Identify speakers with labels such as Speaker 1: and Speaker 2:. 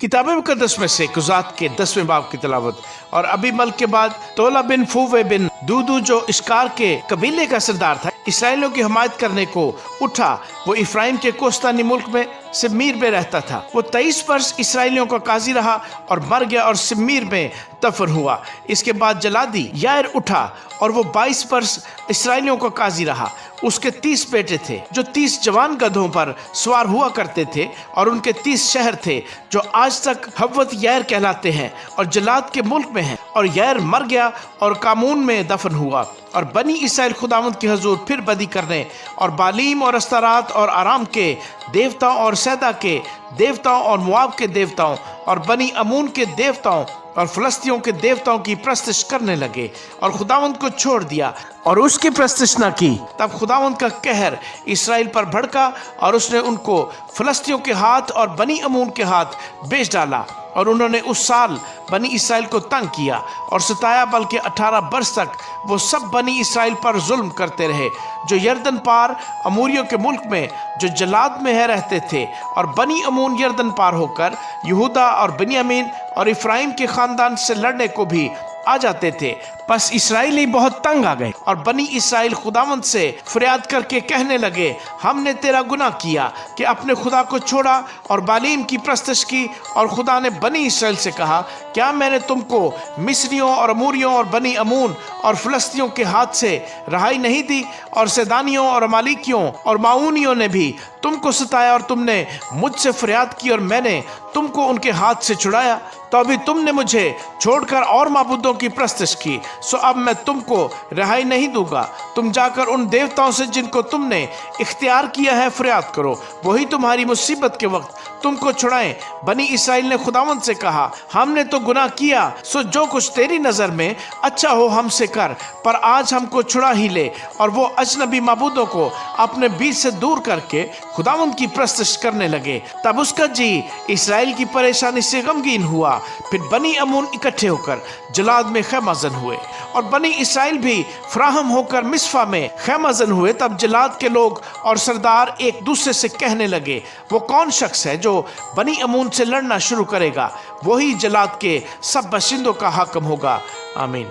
Speaker 1: किताब मुकद्दस में से कुज़ात के 10वें बाब की तिलावत। और अबीमल के बाद तोला बिन फूवे बिन दूदू जो इश्कार के कबीले का सरदार था, इसराइलियों की हमायत करने को उठा। वो इफ्राइम के कोस्तानी मुल्क में सिम्मीर में रहता था। वो 23 वर्ष इसराइलियों का काजी रहा और मर गया और सिम्मीर में दफन हुआ। इसके बाद जलादी यार उठा और वो 22 वर्ष इसराइलियों का काजी रहा। उसके 30 बेटे थे जो 30 जवान गधों पर सवार हुआ करते थे, और उनके 30 शहर थे जो आज तक हव्वत यार कहलाते हैं और जलाद के मुल्क में हैं। और यार मर गया और कामून में दफन हुआ। और बनी इसराइल खुदावंद के हजूर फिर बदी करने और बालीम और अस्तारात और आराम के देवताओं और सैदा के देवताओं और मुआब के देवताओं और बनी अमून के देवताओं और फलस्तियों के देवताओं की प्रस्तिश करने लगे और खुदावंद को छोड़ दिया और उसकी प्रस्तिश न की। तब खुदावंद का कहर इसराइल पर भड़का और उसने उनको फलस्तियों के हाथ और बनी अमून के हाथ बेच डाला। और उन्होंने उस साल बनी इसराइल को तंग किया और सताया, बल्कि 18 वर्ष तक वो सब बनी इसराइल पर जुल्म करते रहे जो यरदन पार अमूरियों के मुल्क में जो जलाद में है रहते थे। और बनी अमून यरदन पार होकर यहूदा और बिन्यामीन और इफ्राइम के खानदान से लड़ने को भी आ जाते थे। बस इसराइली बहुत तंग आ गए और बनी इसराइल खुदावंद से फरियाद करके कहने लगे, हमने तेरा गुनाह किया कि अपने खुदा को छोड़ा और बालीम की प्रस्तश की। और खुदा ने बनी इसराइल से कहा, क्या मैंने तुमको मिस्रियों और अमूरियों और बनी अमून और फलस्तियों के हाथ से रहाई नहीं दी? और सैदानियों और अमालिकियों और माऊनियों ने भी तुमको सताया और तुमने मुझसे फरियाद की और मैंने तुमको उनके हाथ से छुड़ाया। तो अभी तुमने मुझे छोड़कर और माबूदों की प्रस्तश की, सो अब मैं तुमको रिहाई नहीं दूंगा। तुम जाकर उन देवताओं से जिनको तुमने इख्तियार किया है फरियाद करो, वही तुम्हारी मुसीबत के वक्त तुमको छुड़ाएं। बनी इसराइल ने खुदावंद से कहा, हमने तो गुनाह किया, सो जो कुछ तेरी नज़र में अच्छा हो हमसे कर, पर आज हमको छुड़ा ही ले। और वो अजनबी माबूदों को अपने बीच से दूर करके खुदावंद की प्रस्तश करने लगे। तब उसका जी इसराइल की परेशानी से गमगीन हुआ। फिर बनी अमून इकट्ठे होकर जलाद में खैमाजन हुए और बनी इसराइल भी फ्राहम होकर मिस्फा में खैमाजन हुए। तब जलाद के लोग और सरदार एक दूसरे से कहने लगे, वो कौन शख्स है जो बनी अमून से लड़ना शुरू करेगा? वही जलाद के सब बशिंदों का हाकिम होगा। आमीन।